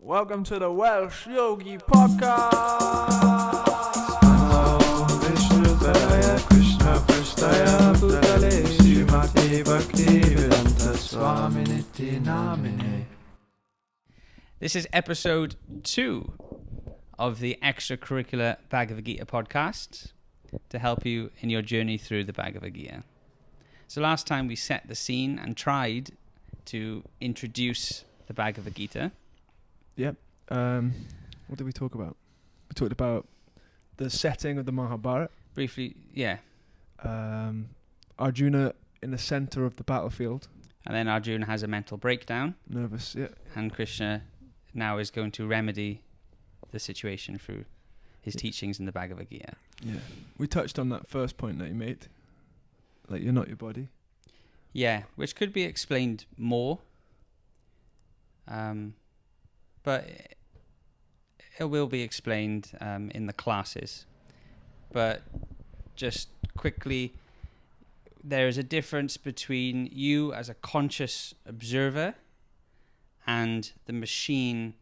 Welcome to the Welsh Yogi Podcast. Krishna Prasthaya Bhutale Srimati Bhaktivedanta Swaminiti Namine. This is episode 2 of the extracurricular Bhagavad-Gita podcast to help you in your journey through the Bhagavad-Gita. So last time we set the scene and tried to introduce the Bhagavad-Gita. Yep. What did we talk about? We talked about the setting of the Mahabharata. Briefly, yeah. Arjuna in the center of the battlefield. And then Arjuna has a mental breakdown. Nervous, yeah. And Krishna now is going to remedy the situation through his teachings in the Bhagavad-Gita. Yeah. We touched on that first point that you made. Like, you're not your body. Yeah, which could be explained more. But it will be explained in the classes. But just quickly, there is a difference between you as a conscious observer and the machine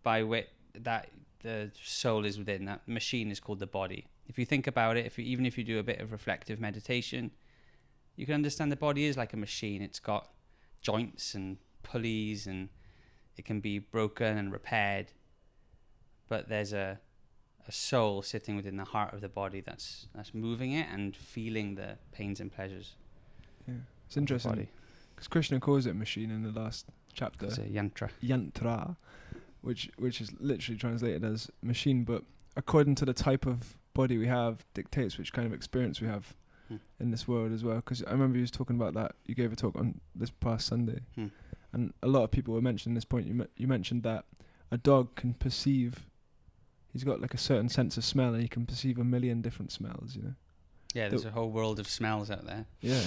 by which that the soul is within. That machine is called the body. If you think about it, even if you do a bit of reflective meditation, you can understand the body is like a machine. It's got joints and pulleys, and it can be broken and repaired. But there's a soul sitting within the heart of the body that's moving it and feeling the pains and pleasures. Yeah, it's interesting because Krishna calls it a machine in the last chapter. It's a yantra. Yantra, which is literally translated as machine, but according to the type of body we have, dictates which kind of experience we have in this world as well. Because I remember you was talking about that. You gave a talk on this past Sunday, and a lot of people were mentioning this point. You mentioned that a dog can perceive. He's got like a certain sense of smell, and he can perceive a million different smells. You know. Yeah, there's a whole world of smells out there. Yeah.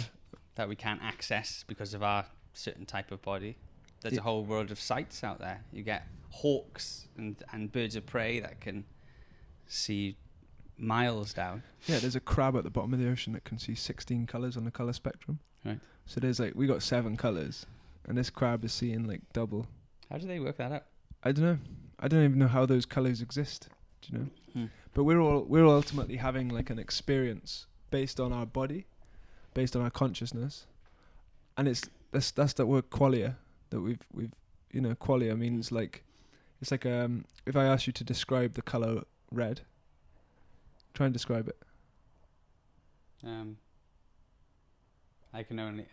That we can't access because of our certain type of body. There's a whole world of sights out there. You get hawks and birds of prey that can see miles down. Yeah, there's a crab at the bottom of the ocean that can see 16 colours on the colour spectrum. Right. So we got 7 colours, and this crab is seeing like double. How do they work that out? I don't know. I don't even know how those colours exist. Do you know? But we're ultimately having like an experience based on our body, based on our consciousness, and that's that word qualia that we've qualia means like it's like if I ask you to describe the colour red, try and describe it. I can only.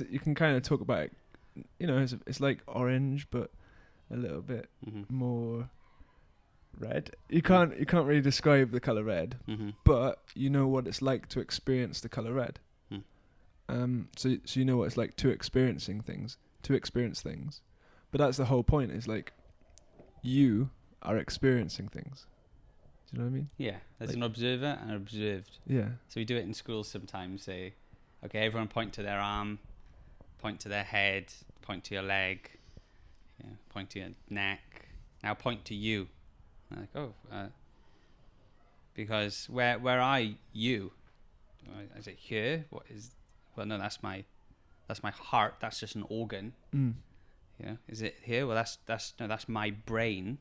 You can kind of talk about it. It's like orange, but a little bit more red. You can't really describe the colour red, but you know what it's like to experience the colour red. So you know what it's like to experience things. But that's the whole point, is like you are experiencing things. Do you know what I mean? Yeah, there's an observer and observed. Yeah. So we do it in school sometimes. Say, okay, everyone point to their arm, point to their head, point to your leg, point to your neck. Now point to you. I'm like, because where are you? Is it here? What is? Well, no, that's my heart. That's just an organ. Is it here? Well, that's my brain.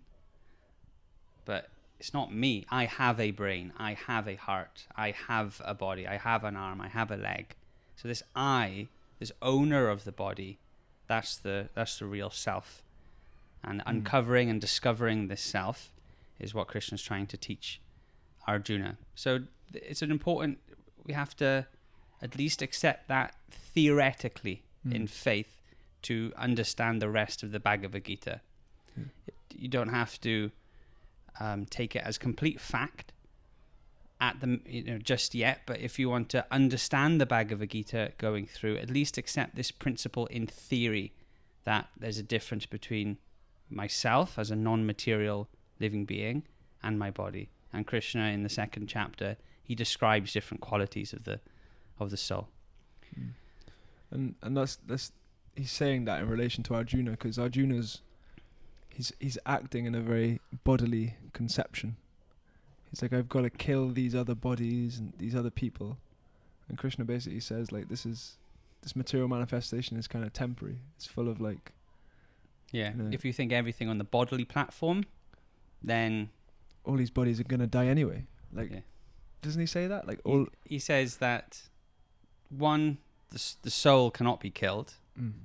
But it's not me. I have a brain. I have a heart. I have a body. I have an arm. I have a leg. So this owner of the body, that's the real self. And uncovering and discovering this self is what Krishna's trying to teach Arjuna. So it's we have to at least accept that theoretically in faith to understand the rest of the Bhagavad-Gita. You don't have to take it as complete fact just yet, but if you want to understand the Bhagavad-Gita going through, at least accept this principle in theory, that there's a difference between myself as a non-material living being and my body. And Krishna in the second chapter, he describes different qualities of the soul. And that's he's saying that in relation to Arjuna, because Arjuna's he's acting in a very bodily conception. He's like, I've got to kill these other bodies and these other people. And Krishna basically says, like, this material manifestation is kind of temporary. It's full of like Yeah. You know? If you think everything on the bodily platform, then all these bodies are going to die anyway. Like, doesn't he say that? Like, all he says that one, the soul cannot be killed.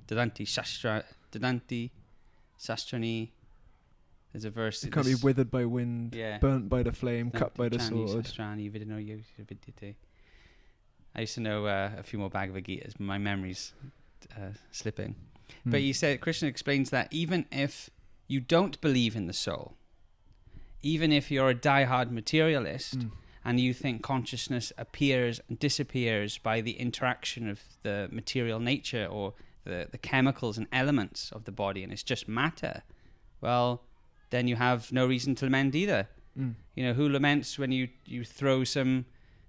Dadanti Sastrani. There's a verse. It can't be withered by wind, burnt by the flame, cut by the sword. I used to know a few more Bhagavad-Gitas, but my memory's slipping. But he said, Krishna explains that even if you don't believe in the soul, even if you're a diehard materialist and you think consciousness appears and disappears by the interaction of the material nature or the chemicals and elements of the body, and it's just matter, well, then you have no reason to lament either. You know, who laments when you throw some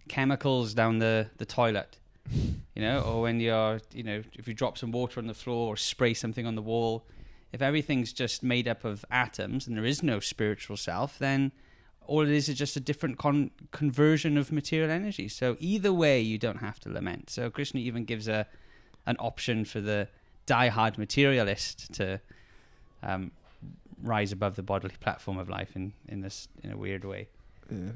chemicals down the toilet? You know, or when you're, you know, if you drop some water on the floor or spray something on the wall. If everything's just made up of atoms and there is no spiritual self, then all it is just a different conversion of material energy. So either way, you don't have to lament. So Krishna even gives an option for the diehard materialist to rise above the bodily platform of life in a weird way. Yeah,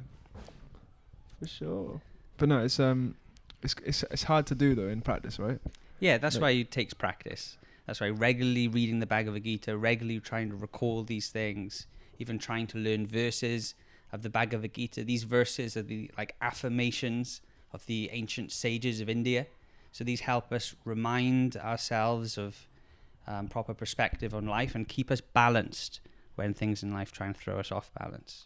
for sure. But no, it's hard to do though in practice, right? Yeah, that's why it takes practice. That's why regularly reading the Bhagavad-Gita, regularly trying to recall these things, even trying to learn verses of the Bhagavad-Gita. These verses are the affirmations of the ancient sages of India. So these help us remind ourselves of proper perspective on life and keep us balanced when things in life try and throw us off balance.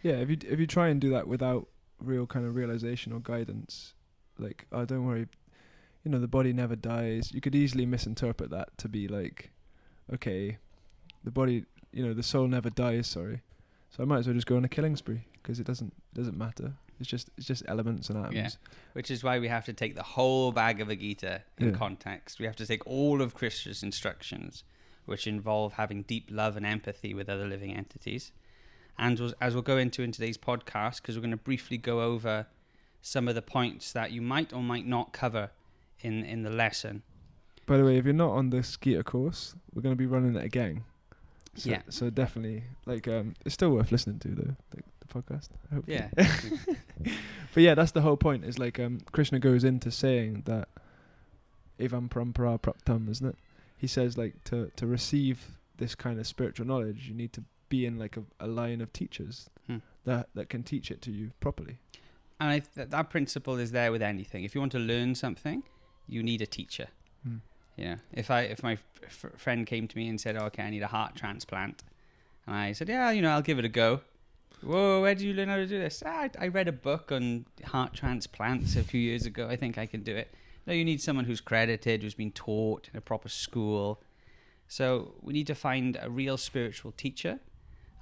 Yeah, if you try and do that without real kind of realization or guidance, like, oh, don't worry, you know, the body never dies. You could easily misinterpret that to be like, okay, the body, you know, the soul never dies. Sorry, so I might as well just go on a killing spree because it doesn't matter. It's just elements and atoms. Yeah, which is why we have to take the whole Bhagavad-Gita in context. We have to take all of Krishna's instructions, which involve having deep love and empathy with other living entities. And as we'll go into in today's podcast, because we're going to briefly go over some of the points that you might or might not cover in the lesson. By the way, if you're not on this Gita course, we're going to be running it again. So, so definitely, like, it's still worth listening to though, like the podcast. I hope. Yeah. But yeah, that's the whole point. Is like Krishna goes into saying that evam parampara praptam, isn't it? He says like to receive this kind of spiritual knowledge, you need to be in like a line of teachers that can teach it to you properly. And that principle is there with anything. If you want to learn something, you need a teacher. You know, if my friend came to me and said, oh, okay, I need a heart transplant, and I said, yeah, you know, I'll give it a go. Whoa, where did you learn how to do this? I read a book on heart transplants a few years ago. I think I can do it. No, you need someone who's credited, who's been taught in a proper school. So we need to find a real spiritual teacher,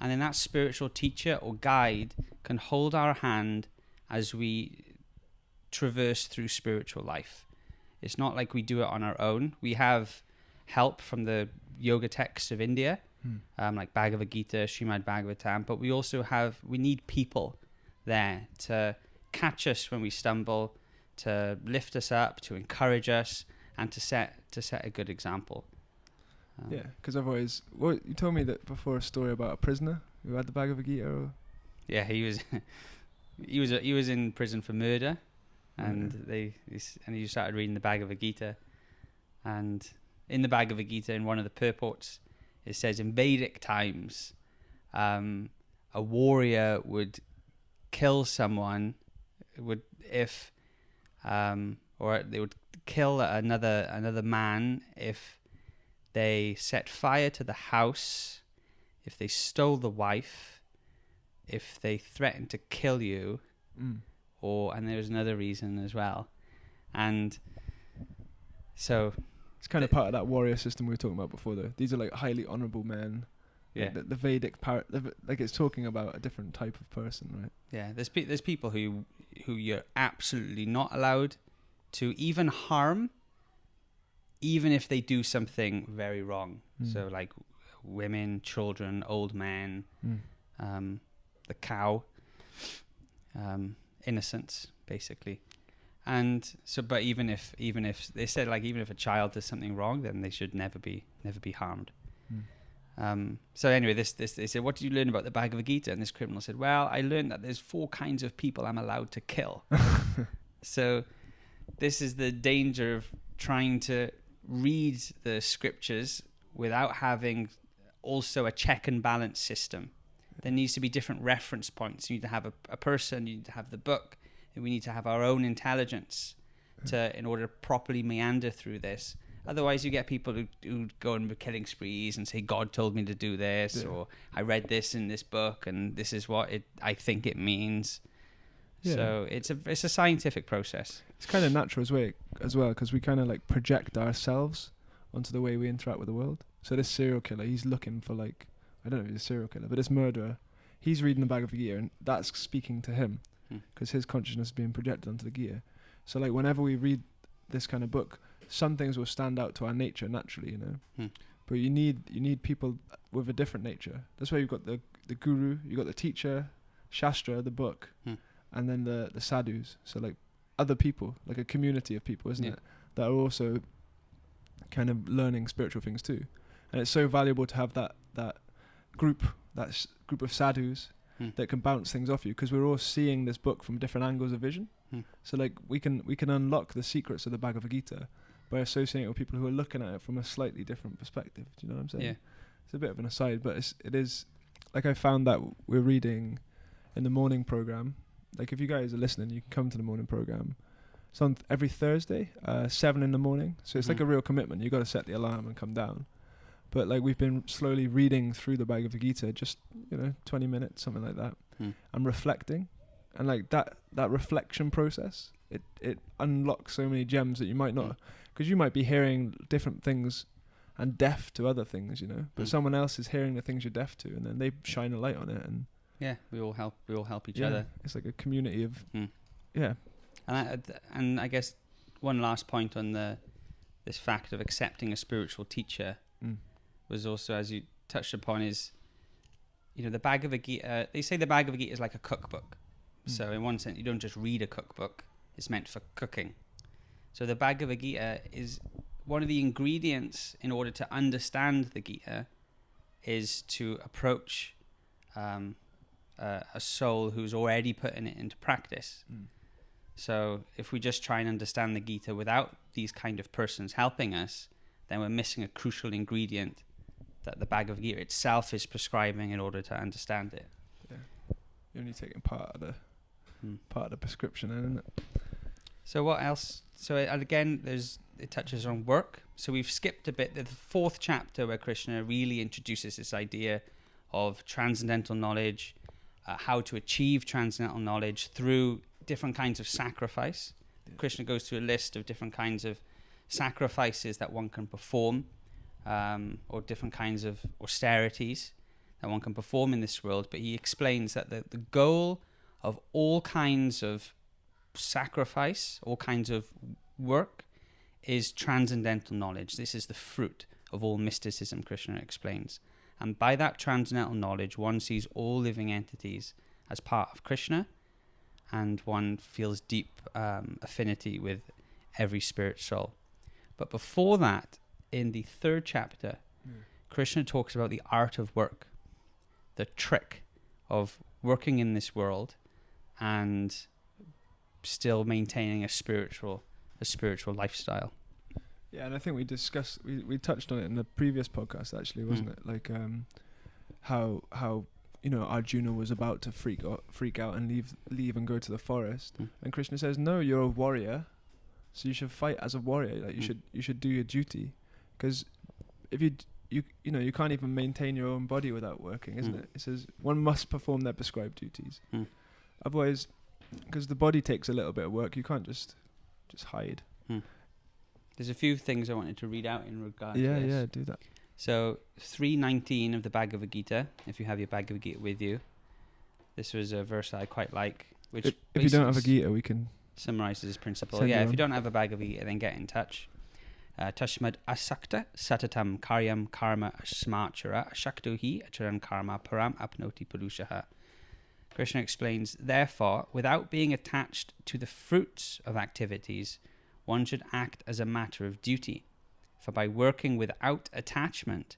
and then that spiritual teacher or guide can hold our hand as we traverse through spiritual life. It's not like we do it on our own. We have help from the yoga texts of India, like Bhagavad-Gita, Srimad Bhagavatam, but we need people there to catch us when we stumble, to lift us up, to encourage us, and to set a good example. Yeah, because otherwise, you told me that before, a story about a prisoner who had the Bhagavad-Gita. Or? Yeah, he was in prison for murder. And he started reading the Bhagavad-Gita, and in the Bhagavad-Gita, in one of the purports, it says in Vedic times, a warrior would kill someone, or they would kill another man if they set fire to the house, if they stole the wife, if they threatened to kill you. And there was another reason as well. And so it's kind of part of that warrior system we were talking about before, though. These are like highly honorable men. Yeah. Like the Vedic like it's talking about a different type of person, right? Yeah. There's people who you're absolutely not allowed to even harm, even if they do something very wrong. So like women, children, old men, the cow. Innocence, basically. And so, but even if they said, like, even if a child does something wrong, then they should never be harmed. So anyway, they said, what did you learn about the Bhagavad-Gita? And this criminal said, well, I learned that there's 4 kinds of people I'm allowed to kill. So this is the danger of trying to read the scriptures without having also a check and balance system. There needs to be different reference points. You need to have a person, you need to have the book, and we need to have our own intelligence in order to properly meander through this. Otherwise, you get people who go on killing sprees and say, God told me to do this, or I read this in this book, and this is what I think it means. Yeah. So it's a scientific process. It's kind of natural as well, because we kind of like project ourselves onto the way we interact with the world. So this serial killer, he's looking for I don't know if he's a serial killer, but this murderer, he's reading the Bhagavad-Gita, and that's speaking to him, because his consciousness is being projected onto the Gita. So whenever we read this kind of book, some things will stand out to our nature naturally, but you need people with a different nature. That's why you've got the guru, you've got the teacher, shastra, the book, and then the sadhus. So other people, like a community of people, isn't it, that are also kind of learning spiritual things too. And it's so valuable to have that group of sadhus that can bounce things off you, because we're all seeing this book from different angles of vision. So we can unlock the secrets of the Bhagavad-Gita by associating it with people who are looking at it from a slightly different perspective. Do you know what I'm saying? Yeah. It's a bit of an aside, but it is I found that we're reading in the morning program. If you guys are listening, you can come to the morning program. It's on every Thursday, 7 in the morning. So it's like a real commitment. You got to set the alarm and come down. But we've been slowly reading through the Bhagavad-Gita, just 20 minutes, something like that, and reflecting, and that reflection process, it unlocks so many gems that you might not, because you might be hearing different things and deaf to other things, but someone else is hearing the things you're deaf to, and then they shine a light on it, and we all help each other. It's like a community of and I guess one last point on this fact of accepting a spiritual teacher was also, as you touched upon, is the Bhagavad-Gita. They say the Bhagavad-Gita is like a cookbook. So in one sense, you don't just read a cookbook; it's meant for cooking. So the Bhagavad-Gita is one of the ingredients in order to understand the Gita is to approach a soul who's already putting it into practice. So if we just try and understand the Gita without these kind of persons helping us, then we're missing a crucial ingredient that the Bhagavad-Gita itself is prescribing in order to understand it. Yeah, you're only taking part of the prescription, isn't it? So what else? So again, it touches on work. So we've skipped a bit. The 4th chapter where Krishna really introduces this idea of transcendental knowledge, how to achieve transcendental knowledge through different kinds of sacrifice. Yeah. Krishna goes through a list of different kinds of sacrifices that one can perform, or different kinds of austerities that one can perform in this world. But he explains that the goal of all kinds of sacrifice, all kinds of work, is transcendental knowledge. This is the fruit of all mysticism, Krishna explains. And by that transcendental knowledge, one sees all living entities as part of Krishna, and one feels deep affinity with every spirit soul. But before that, in the 3rd chapter, Krishna talks about the art of work, the trick of working in this world and still maintaining a spiritual lifestyle. Yeah, and I think we touched on it in the previous podcast, actually, wasn't it? How Arjuna was about to freak out and leave and go to the forest, and Krishna says, "No, you're a warrior, so you should fight as a warrior. You should do your duty, because if you can't even maintain your own body without working, isn't it? It says one must perform their prescribed duties. Otherwise, because the body takes a little bit of work, you can't just hide." There's a few things I wanted to read out in regard to this. Yeah, do that. So 3:19 of the Bhagavad-Gita, if you have your Bhagavad-Gita with you, this was a verse that I quite like. Which if you don't have a Gita, we can summarises this principle. If you don't have a Bhagavad-Gita, then get in touch. Tashmad asakta satatam karyam karma asmachara ashaktuhi acharan karma param apnoti purushaha. Krishna explains, therefore, without being attached to the fruits of activities, one should act as a matter of duty. For by working without attachment,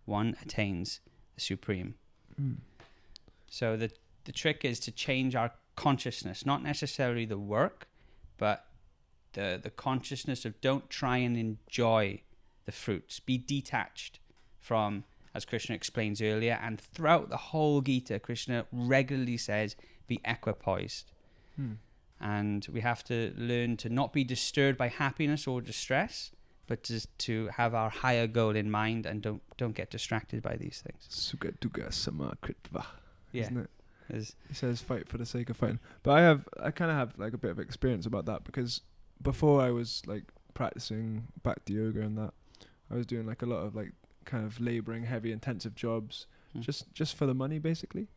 one attains the supreme. Mm. So the trick is to change our consciousness, not necessarily the work, but the consciousness of don't try and enjoy the fruits. Be detached from, as Krishna explains earlier, and throughout the whole Gita, Krishna regularly says, be equipoised. Mm. And we have to learn to not be disturbed by happiness or distress, but to have our higher goal in mind and don't get distracted by these things. Sukha dukkha samakritva. Yeah. Isn't it? He says fight for the sake of fighting. But I kind of have like a bit of experience about that, because before I was like practicing Bhakti yoga and that, I was doing like a lot of like kind of laboring, heavy, intensive jobs, just for the money basically.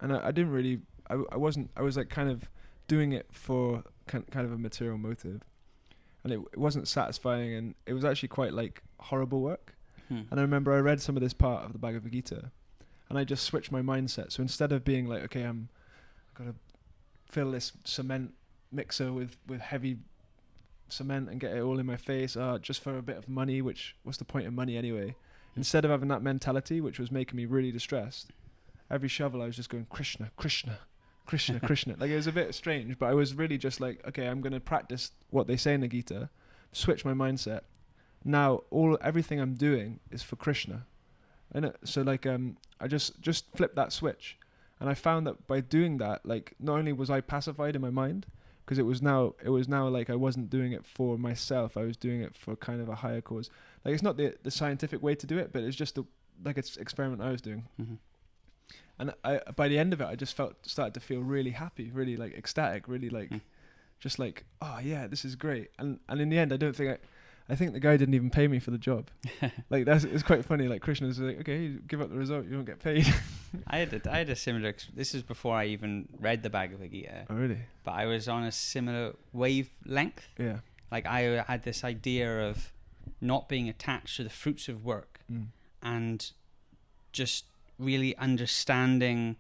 And I didn't really, I was like kind of doing it for kind of a material motive, and it wasn't satisfying, and it was actually quite like horrible work. And I remember I read some of this part of the Bhagavad-Gita, and I just switched my mindset. So instead of being like, okay, I've got to fill this cement mixer with heavy cement and get it all in my face, just for a bit of money, what's the point of money anyway? Instead of having that mentality, which was making me really distressed, every shovel I was just going, Krishna, Krishna, Krishna, Krishna. Like, it was a bit strange, but I was really just like, okay, I'm going to practice what they say in the Gita, switch my mindset. Now, everything I'm doing is for Krishna. And so like, I just flipped that switch. And I found that by doing that, like, not only was I pacified in my mind, because it was now like I wasn't doing it for myself, I was doing it for kind of a higher cause. Like, it's not the scientific way to do it, but it's just it's experiment I was doing. Mm-hmm. And by the end of it, I just started to feel really happy, really like ecstatic, really like, just like, oh yeah, this is great. And in the end, I think the guy didn't even pay me for the job. Like, it's quite funny. Like, Krishna's like, okay, you give up the result, you don't get paid. I had a similar. This is before I even read the Bhagavad-Gita. Oh really? But I was on a similar wavelength. Yeah. Like, I had this idea of not being attached to the fruits of work, and just really understanding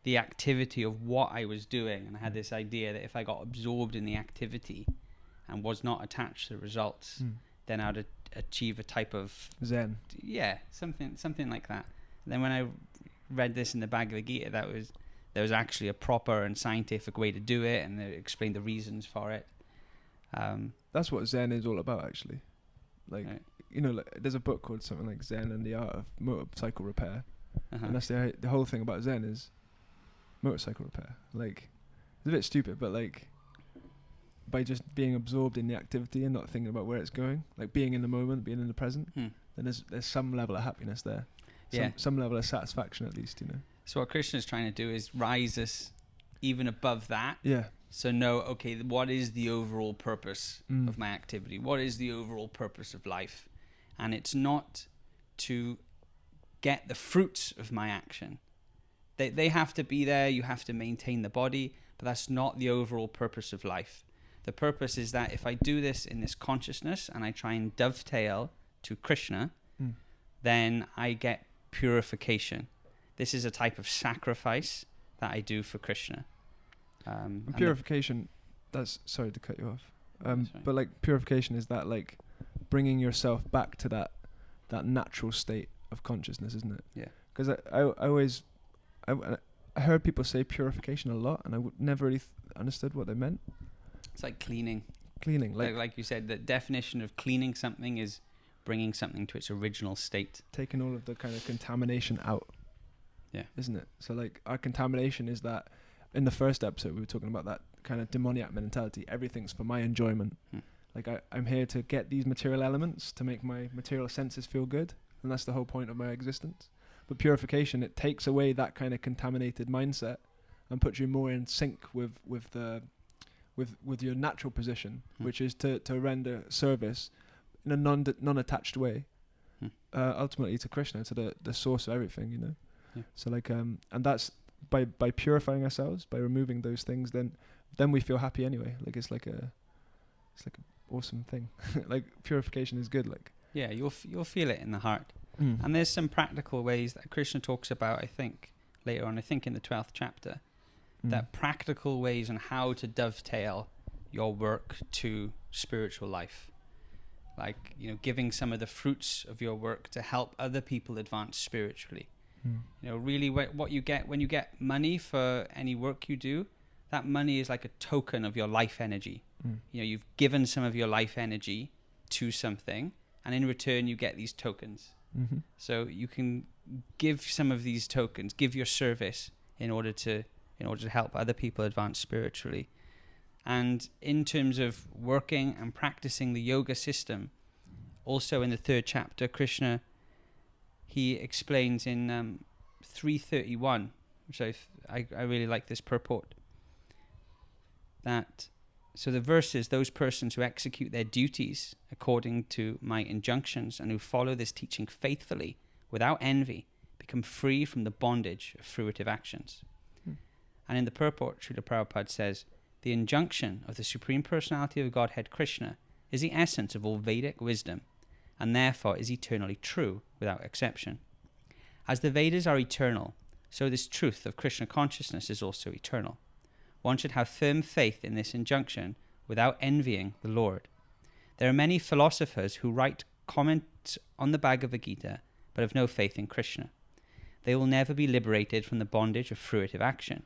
the activity of what I was doing. And I had this idea that if I got absorbed in the activity and was not attached to the results, then I would achieve a type of Zen. Yeah, something like that. And then when I read this in the Bhagavad-Gita, there was actually a proper and scientific way to do it, and they explained the reasons for it. That's what Zen is all about, actually. Like, right. Like, there's a book called something like Zen and the Art of Motorcycle Repair. Uh-huh. And that's the whole thing about Zen is motorcycle repair. Like, it's a bit stupid, but like, by just being absorbed in the activity and not thinking about where it's going, like being in the moment, being in the present, then there's some level of happiness there. Some level of satisfaction, at least, So what Krishna's trying to do is rise us even above that. Yeah. So know, okay, what is the overall purpose of my activity? What is the overall purpose of life? And it's not to get the fruits of my action. They have to be there. You have to maintain the body, but that's not the overall purpose of life. The purpose is that if I do this in this consciousness and I try and dovetail to Krishna, then I get purification. This is a type of sacrifice that I do for Krishna. And purification, sorry to cut you off, but like, purification is that like bringing yourself back to that natural state of consciousness, isn't it? Yeah. Because I heard people say purification a lot, and I never really understood what they meant. It's like cleaning. Like you said, the definition of cleaning something is bringing something to its original state. Taking all of the kind of contamination out. Yeah. Isn't it? So like, our contamination is that, in the first episode we were talking about that kind of demoniac mentality. Everything's for my enjoyment. Like, I'm here to get these material elements to make my material senses feel good, and that's the whole point of my existence. But purification, it takes away that kind of contaminated mindset and puts you more in sync with your natural position, which is to render service in a non-attached way, ultimately to Krishna, to the source of everything, Yeah. So like, and that's by purifying ourselves, by removing those things, then we feel happy anyway. Like, it's like an awesome thing. Like, purification is good. Like, yeah, you'll feel it in the heart. And there's some practical ways that Krishna talks about, I think, later on, I think in the 12th chapter, that practical ways on how to dovetail your work to spiritual life. like, giving some of the fruits of your work to help other people advance spiritually. Really what you get when you get money for any work you do, that money is like a token of your life energy. You've given some of your life energy to something, and in return you get these tokens. So you can give some of these tokens, give your service in order to help other people advance spiritually. And in terms of working and practicing the yoga system, also in the 3rd chapter, Krishna, he explains in 331, which I really like this purport, that, so the verse is, those persons who execute their duties according to my injunctions and who follow this teaching faithfully without envy become free from the bondage of fruitive actions. And in the purport, Srila Prabhupada says, the injunction of the Supreme Personality of Godhead Krishna is the essence of all Vedic wisdom, and therefore is eternally true without exception. As the Vedas are eternal, so this truth of Krishna consciousness is also eternal. One should have firm faith in this injunction without envying the Lord. There are many philosophers who write comments on the Bhagavad-Gita but have no faith in Krishna. They will never be liberated from the bondage of fruitive action.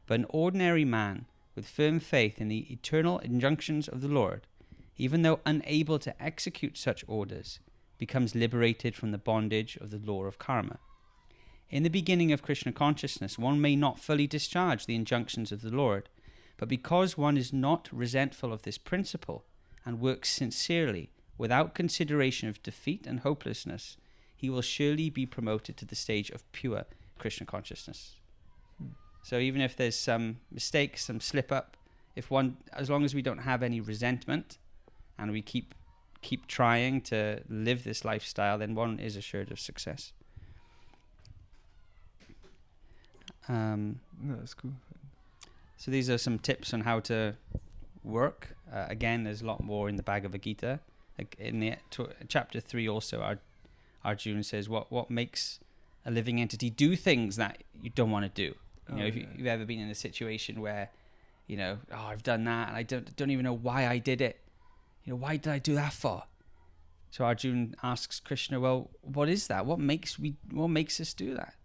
But an ordinary man with firm faith in the eternal injunctions of the Lord, even though unable to execute such orders, becomes liberated from the bondage of the law of karma. In the beginning of Krishna consciousness, one may not fully discharge the injunctions of the Lord, but because one is not resentful of this principle and works sincerely without consideration of defeat and hopelessness, he will surely be promoted to the stage of pure Krishna consciousness. So even if there's some mistake, some slip up, as long as we don't have any resentment and we keep trying to live this lifestyle, then one is assured of success. No, that's cool. So these are some tips on how to work. Again, there's a lot more in the Bhagavad-Gita. Like in the chapter 3 also, Arjuna says, what makes a living entity do things that you don't want to do? If you've ever been in a situation where, I've done that and I don't even know why I did it. Why did I do that for? So Arjuna asks Krishna, well, what is that? What makes us do that?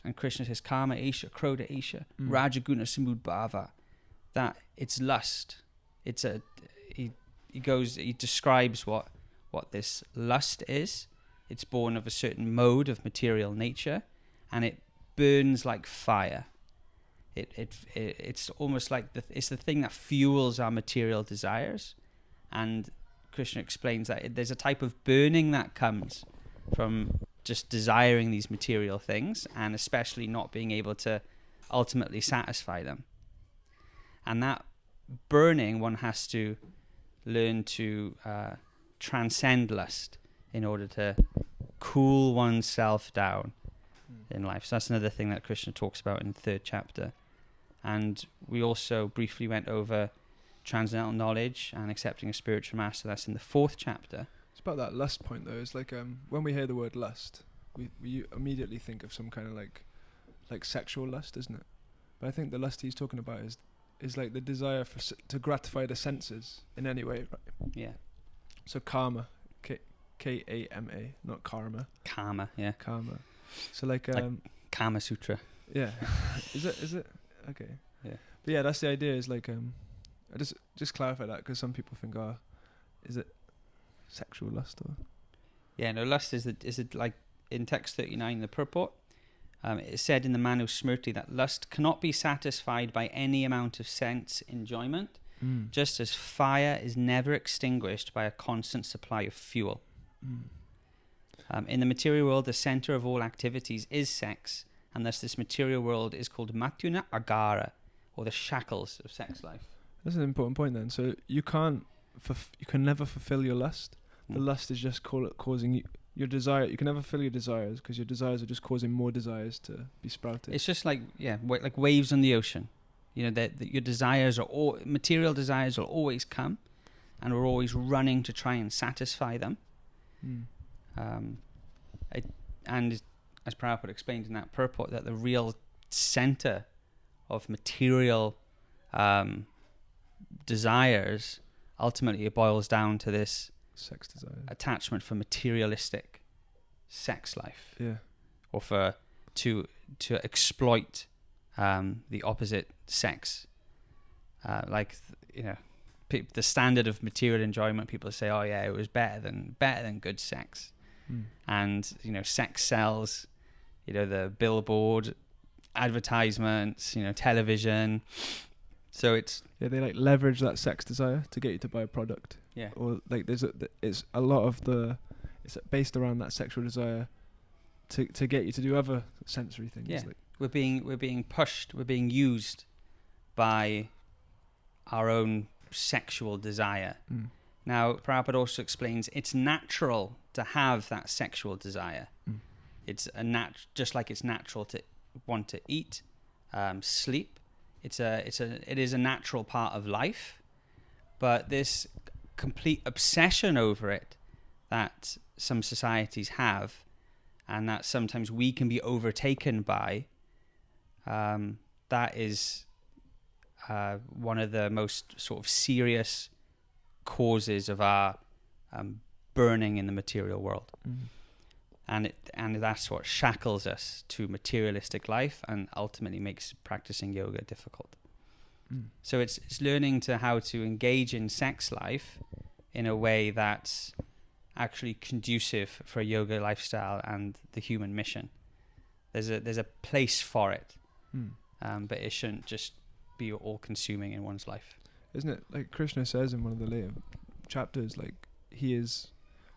And Krishna says, Karma Esha, Krodha Esha, Rajaguna Samudbhava, that it's lust. He describes what this lust is. It's born of a certain mode of material nature, and it burns like fire. It's almost like it's the thing that fuels our material desires. And Krishna explains that there's a type of burning that comes from just desiring these material things, and especially not being able to ultimately satisfy them. And that burning, one has to learn to transcend lust in order to cool oneself down in life. So that's another thing that Krishna talks about in the 3rd chapter. And we also briefly went over transcendental knowledge and accepting a spiritual master. That's in the 4th chapter. It's about that lust point though. It's like when we hear the word lust, we immediately think of some kind of like sexual lust, isn't it? But I think the lust he's talking about is like the desire to gratify the senses in any way, right? Yeah. So karma, K-A-M-A, not karma. Karma, yeah. Karma. So like Kama Sutra. Yeah. Is it? Okay. Yeah. But yeah, that's the idea. Is like I just clarify that because some people think, is it sexual lust or? Yeah, no, lust is like in text 39, the purport. It said in the Manu Smriti that lust cannot be satisfied by any amount of sense enjoyment, just as fire is never extinguished by a constant supply of fuel. In the material world, the center of all activities is sex, and thus this material world is called Matyuna Agara, or the shackles of sex life. That's an important point then. So you can never fulfill your lust. The lust is just causing your desire. You can never fulfill your desires because your desires are just causing more desires to be sprouted. It's just like like waves on the ocean. That your desires material desires will always come, and we're always running to try and satisfy them. And as Prabhupada explained in that purport, that the real center of material desires ultimately it boils down to this sex desire, attachment for materialistic sex life, or for to exploit the opposite sex, the standard of material enjoyment. People say, oh yeah, it was better than good sex, and sex sells. The billboard advertisements, television. So it's they like leverage that sex desire to get you to buy a product. Yeah. Or like it's a lot of it's based around that sexual desire to get you to do other sensory things. Yeah. Like We're being pushed. We're being used by our own sexual desire. Now, Prabhupada also explains it's natural to have that sexual desire. It's just like it's natural to want to eat, sleep. It is a natural part of life, but this complete obsession over it that some societies have, and that sometimes we can be overtaken by, that is one of the most sort of serious causes of our burning in the material world. And that's what shackles us to materialistic life and ultimately makes practicing yoga difficult. So it's learning how to engage in sex life in a way that's actually conducive for a yoga lifestyle and the human mission. There's a place for it, but it shouldn't just be all-consuming in one's life. Isn't it like Krishna says in one of the later chapters, like he is...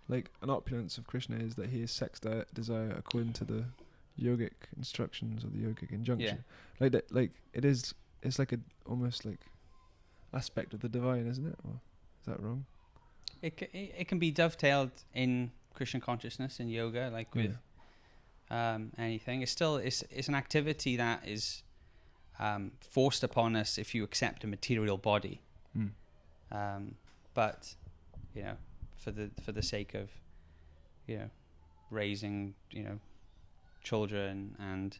Like an opulence of Krishna is that he is sex desire according to the yogic instructions or the yogic injunction. Yeah. Like that, like it's like almost like aspect of the divine, isn't it? Or is that wrong? It can be dovetailed in Krishna consciousness in yoga, like with anything. It's an activity that is forced upon us if you accept a material body. But for the sake of raising children and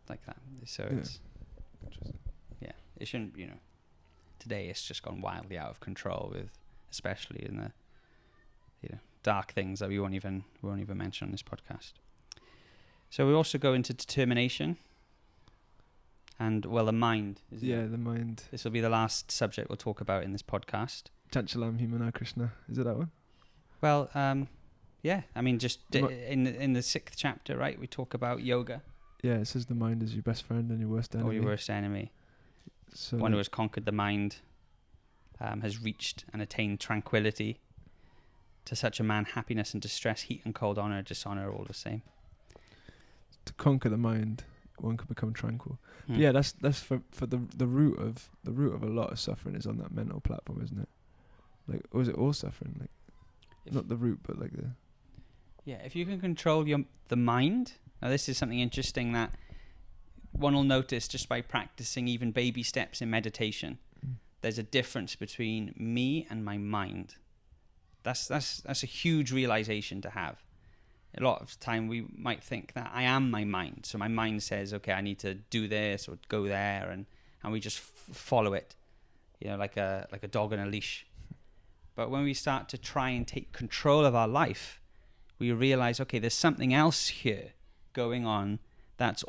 like that. So it's it shouldn't today it's just gone wildly out of control, with especially in the dark things that we won't even mention on this podcast. So we also go into determination and the mind. The mind. This will be the last subject we'll talk about in this podcast. Chanchalam Himana Krishna. Is it that one? Well, I mean, just in the 6th chapter, right? We talk about yoga. Yeah, it says the mind is your best friend and your worst enemy. Or your worst enemy. So one who has conquered the mind has reached and attained tranquility. To such a man, happiness and distress, heat and cold, honor, dishonor, are all the same. To conquer the mind, one can become tranquil. Yeah, that's for the root of a lot of suffering is on that mental platform, isn't it? Like, or is it all suffering? Like, not the root, but like the... Yeah, if you can control the mind... Now, this is something interesting that one will notice just by practicing even baby steps in meditation. There's a difference between me and my mind. That's a huge realization to have. A lot of the time we might think that I am my mind. So my mind says, okay, I need to do this or go there, and we just follow it, like a dog on a leash. But when we start to try and take control of our life, we realize, okay, there's something else here going on that's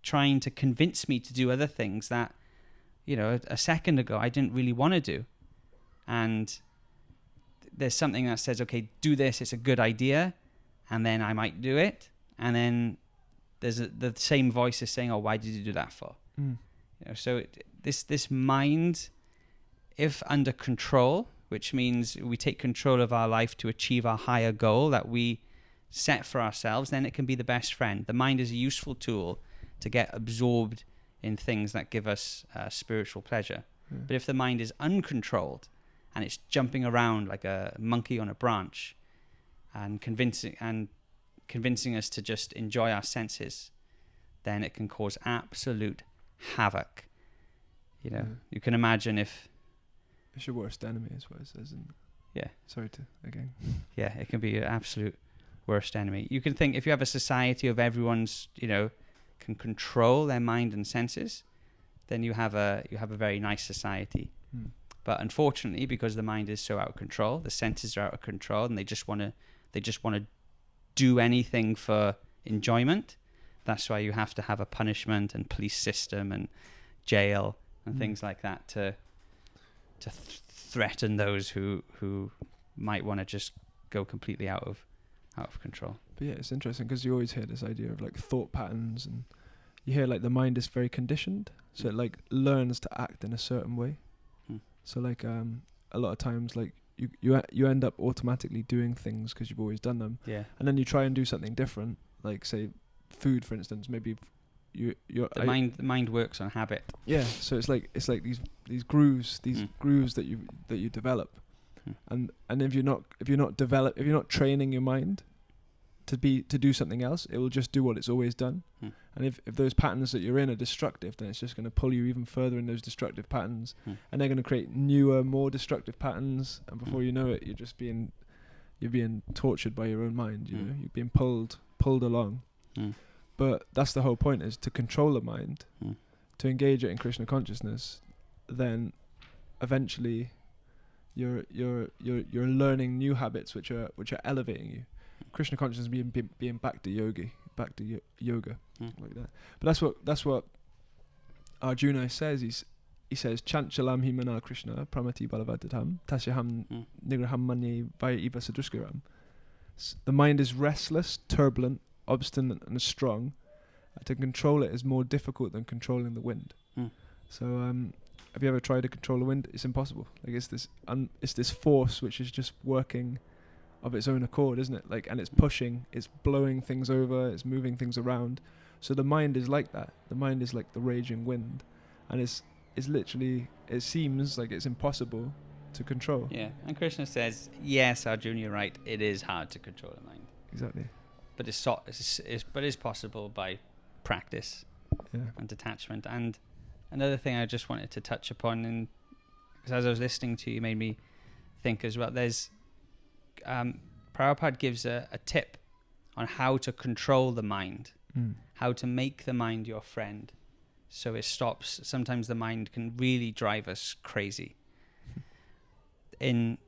trying to convince me to do other things that, a second ago I didn't really want to do. And there's something that says, okay, do this, it's a good idea, and then I might do it, and then there's the same voice is saying, oh, why did you do that for? So this mind, if under control, which means we take control of our life to achieve our higher goal that we set for ourselves, then it can be the best friend. The mind is a useful tool to get absorbed in things that give us spiritual pleasure. But if the mind is uncontrolled and it's jumping around like a monkey on a branch and convincing us to just enjoy our senses, then it can cause absolute havoc. You can imagine if... It's your worst enemy, is what it says. Sorry to, again. Yeah, it can be your absolute worst enemy. You can think if you have a society of everyone's, can control their mind and senses, then you have a very nice society. But unfortunately, because the mind is so out of control, the senses are out of control, and they just want to do anything for enjoyment. That's why you have to have a punishment and police system and jail and things like that to threaten those who might want to just go completely out of control. But yeah, it's interesting because you always hear this idea of like thought patterns, and you hear like the mind is very conditioned, so it like learns to act in a certain way. So like a lot of times like you end up automatically doing things because you've always done them. Yeah. And then you try and do something different, like say food, for instance. Maybe the mind works on habit. Yeah. So it's like these grooves that you develop, and if you're not training your mind to do something else, it will just do what it's always done. And if those patterns that you're in are destructive, then it's just going to pull you even further in those destructive patterns, and they're going to create newer, more destructive patterns, and before you know it, you're being tortured by your own mind. You know, you're being pulled along. But that's the whole point, is to control the mind, to engage it in Krishna consciousness. Then eventually you're learning new habits which are elevating you. Krishna consciousness being back to yoga, like that. But that's what Arjuna says. He says, Chanchalam himana Krishna pramati balavadatam tasyaham nigraham manye vaya eva sadruskiram. The mind is restless, turbulent, obstinate and strong. To control it is more difficult than controlling the wind. So have you ever tried to control the wind? It's impossible. Like it's this force which is just working of its own accord, isn't it? Like, and it's pushing, it's blowing things over, it's moving things around. So the mind is like that. The mind is like the raging wind, and it's literally, it seems like it's impossible to control. Yeah, and Krishna says, yes, Arjuna, you're right. It is hard to control the mind. Exactly. But it's possible by practice and detachment. And another thing I just wanted to touch upon, and because as I was listening to you, made me think as well. There's Prabhupada gives a tip on how to control the mind, how to make the mind your friend, so it stops. Sometimes the mind can really drive us crazy. In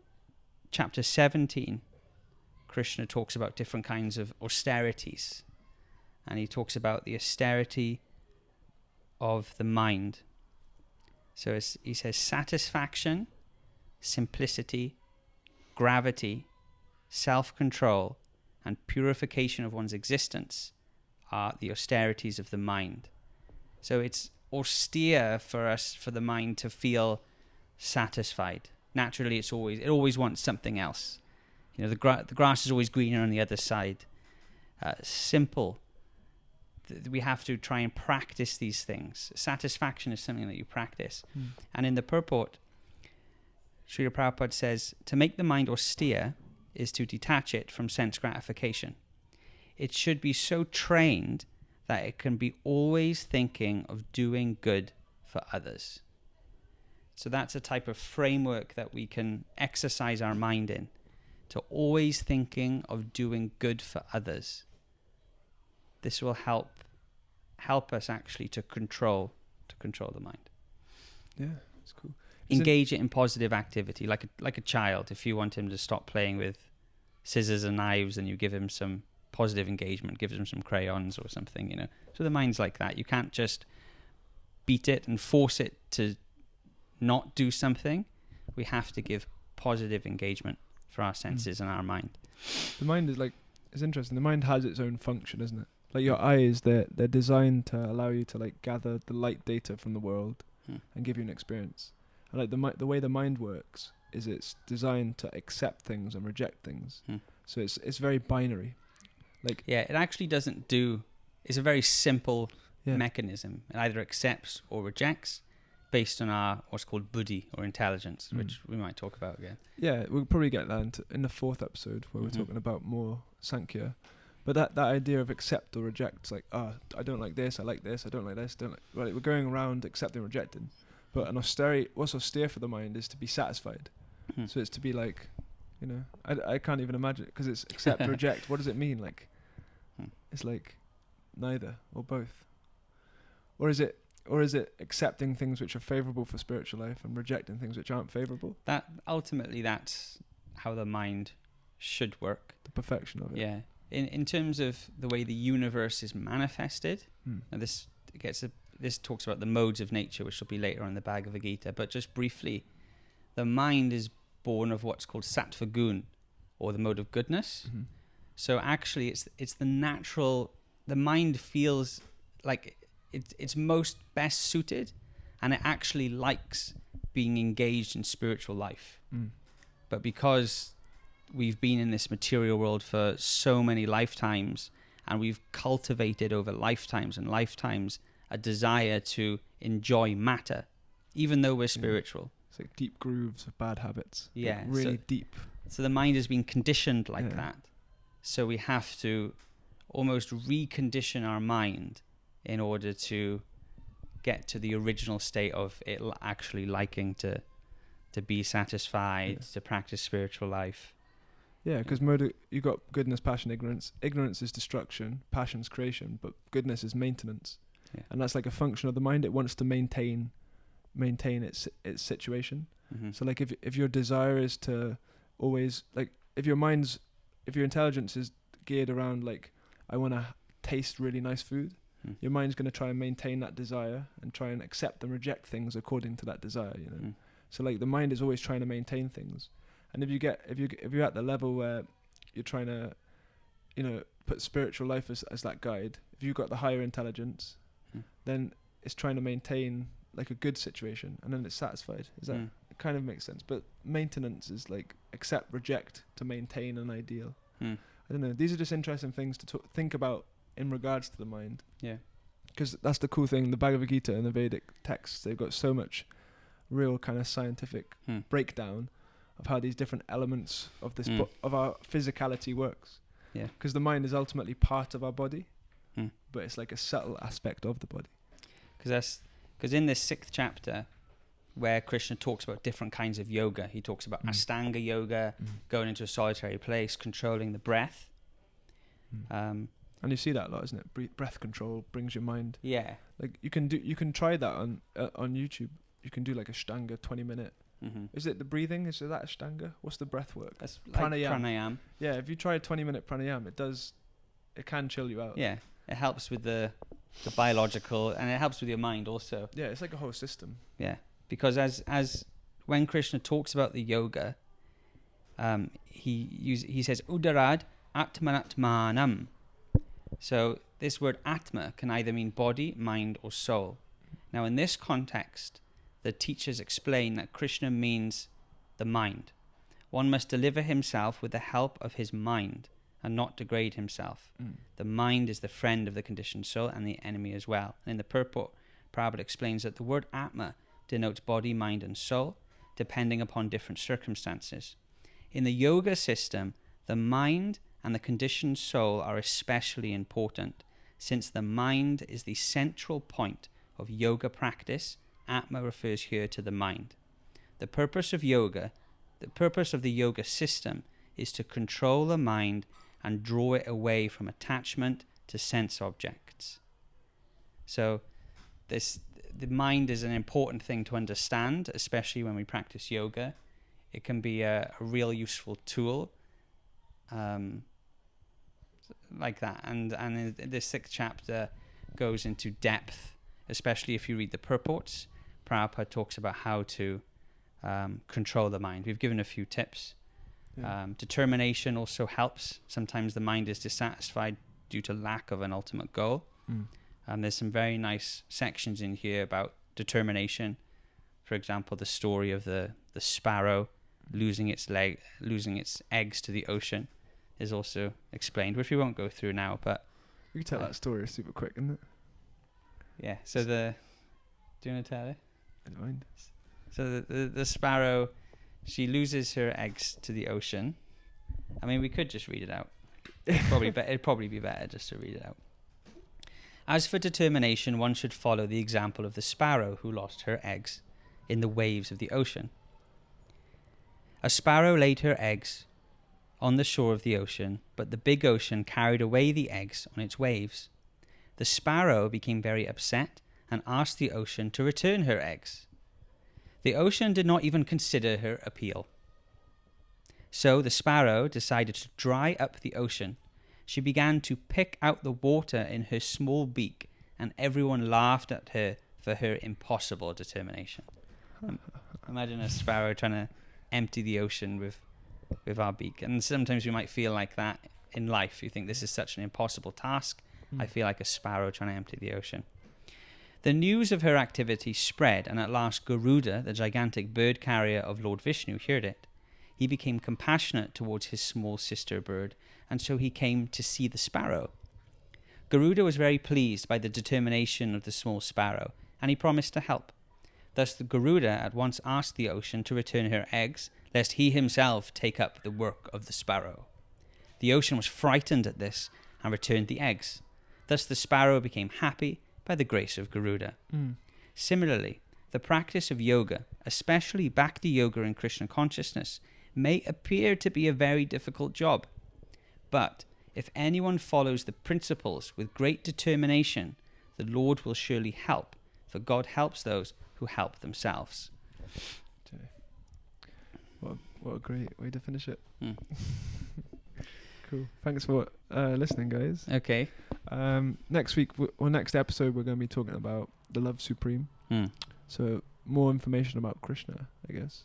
chapter 17, Krishna talks about different kinds of austerities, and he talks about the austerity of the mind. So he says satisfaction, simplicity, gravity, self-control, and purification of one's existence are the austerities of the mind. So it's austere for the mind to feel satisfied. Naturally, it always wants something else. You know, the grass is always greener on the other side. Simple. We have to try and practice these things. Satisfaction is something that you practice. And in the purport, Srila Prabhupada says, to make the mind austere is to detach it from sense gratification. It should be so trained that it can be always thinking of doing good for others. So that's a type of framework that we can exercise our mind in, to always thinking of doing good for others. This will help us actually to control the mind. Yeah, it's cool. Engage it in positive activity, like a child. If you want him to stop playing with scissors and knives, and you give him some positive engagement, give him some crayons or something, you know. So the mind's like that. You can't just beat it and force it to not do something. We have to give positive engagement for our senses and our mind. The mind is it's interesting. The mind has its own function, isn't it? Like your eyes, they're designed to allow you to like gather the light data from the world and give you an experience. And like the way the mind works is it's designed to accept things and reject things. So it's very binary. It actually doesn't do. It's a very simple mechanism. It either accepts or rejects based on our what's called buddhi or intelligence, which we might talk about again. Yeah, we'll probably get that in the 4th episode where we're talking about more Sankhya. But that idea of accept or reject, like, I don't like this, I like this, I don't like this, right, we're going around accepting and rejecting. But what's austere for the mind is to be satisfied. So it's to be like, you know, I can't even imagine it, because it's accept or reject. What does it mean? Like, it's like neither or both. Or is it or is it accepting things which are favorable for spiritual life and rejecting things which aren't favorable? That ultimately, that's how the mind should work. The perfection of it. Yeah. In terms of the way the universe is manifested, and this talks about the modes of nature, which will be later on in the Bhagavad-Gita, but just briefly, the mind is born of what's called sattva gun, or the mode of goodness. Mm-hmm. So actually it's the natural, the mind feels like it's most best suited, and it actually likes being engaged in spiritual life. But because we've been in this material world for so many lifetimes, and we've cultivated over lifetimes and lifetimes a desire to enjoy matter, even though we're spiritual. It's like deep grooves of bad habits. Yeah. Like really deep. So the mind has been conditioned like that. So we have to almost recondition our mind in order to get to the original state of it actually liking to be satisfied, to practice spiritual life. Yeah, because you got goodness, passion, ignorance. Ignorance is destruction, passion's creation, but goodness is maintenance. Yeah. And that's like a function of the mind. It wants to maintain its situation. Mm-hmm. So like if your desire is to always, like if your intelligence is geared around like, I want to taste really nice food, your mind's going to try and maintain that desire and try and accept and reject things according to that desire, you know. So like the mind is always trying to maintain things. And if you're at the level where you're trying to, you know, put spiritual life as that guide, if you've got the higher intelligence, then it's trying to maintain like a good situation, and then it's satisfied. Is that it kind of makes sense? But maintenance is like accept, reject to maintain an ideal. I don't know. These are just interesting things to think about in regards to the mind. Yeah. Because that's the cool thing. The Bhagavad-Gita and the Vedic texts, they've got so much real kind of scientific breakdown of how these different elements of this of our physicality works. Yeah. Because the mind is ultimately part of our body, but it's like a subtle aspect of the body. Because in this 6th chapter, where Krishna talks about different kinds of yoga, he talks about Ashtanga yoga, going into a solitary place, controlling the breath. And you see that a lot, isn't it? Breath control brings your mind. Yeah. Like you can try that on YouTube. You can do like Ashtanga 20-minute. Is it the breathing? Is it that Ashtanga? What's the breath work? That's pranayam. Yeah, if you try a 20-minute pranayam, it can chill you out. Yeah, it helps with the biological, and it helps with your mind also. Yeah, it's like a whole system. Yeah, because as when Krishna talks about the yoga, he says udarad atmanatmanam. So this word atma can either mean body, mind, or soul. Now in this context, the teachers explain that Krishna means the mind. One must deliver himself with the help of his mind and not degrade himself. The mind is the friend of the conditioned soul and the enemy as well. And in the purport, Prabhupada explains that the word Atma denotes body, mind, and soul, depending upon different circumstances. In the yoga system, the mind and the conditioned soul are especially important, since the mind is the central point of yoga practice. Atma refers here to the mind. The purpose of the yoga system is to control the mind and draw it away from attachment to sense objects. So the mind is an important thing to understand, especially when we practice yoga. It can be a real useful tool like that. And this 6th chapter goes into depth, especially if you read the purports. Prabhupada talks about how to control the mind. We've given a few tips. Yeah. Determination also helps. Sometimes the mind is dissatisfied due to lack of an ultimate goal. There's some very nice sections in here about determination. For example, the story of the sparrow losing its eggs to the ocean is also explained, which we won't go through now. But we can tell that story super quick, isn't it? Yeah. So do you want to tell it? I don't mind. So the sparrow, she loses her eggs to the ocean. I mean, we could just read it out. It'd probably be better just to read it out. As for determination, one should follow the example of the sparrow who lost her eggs in the waves of the ocean. A sparrow laid her eggs on the shore of the ocean, but the big ocean carried away the eggs on its waves. The sparrow became very upset and asked the ocean to return her eggs. The ocean did not even consider her appeal. So the sparrow decided to dry up the ocean. She began to pick out the water in her small beak, and everyone laughed at her for her impossible determination. Imagine a sparrow trying to empty the ocean with our beak. And sometimes we might feel like that in life. You think this is such an impossible task. I feel like a sparrow trying to empty the ocean. The news of her activity spread, and at last Garuda, the gigantic bird carrier of Lord Vishnu, heard it. He became compassionate towards his small sister bird, and so he came to see the sparrow. Garuda was very pleased by the determination of the small sparrow, and he promised to help. Thus the Garuda at once asked the ocean to return her eggs, lest he himself take up the work of the sparrow. The ocean was frightened at this, and returned the eggs. Thus the sparrow became happy by the grace of Garuda. Similarly, the practice of yoga, especially Bhakti yoga and Krishna consciousness, may appear to be a very difficult job. But if anyone follows the principles with great determination, the Lord will surely help, for God helps those who help themselves. What a great way to finish it. Cool. Thanks for listening, guys. Okay. Next week, next episode, we're going to be talking about the love supreme. So more information about Krishna, I guess.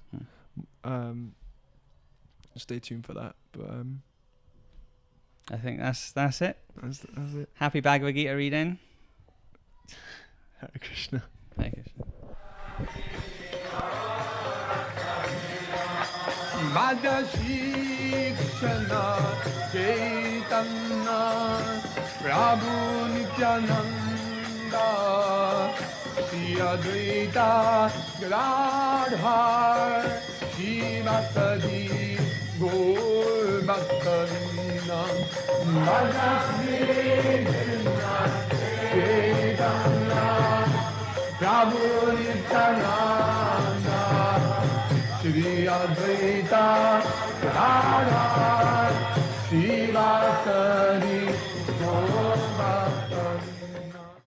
Stay tuned for that. But I think that's it. That's it. Happy Bhagavad-Gita reading. Hare Krishna. Hare Krishna. Madhashikshana Chaitanya Prabhu Nityananda Shri Advaita Gadadhar Shivasadi Gaur Bhaktavinda Madhashikshana Chaitanya Prabhu Nityananda Shri Advaita Radha Shri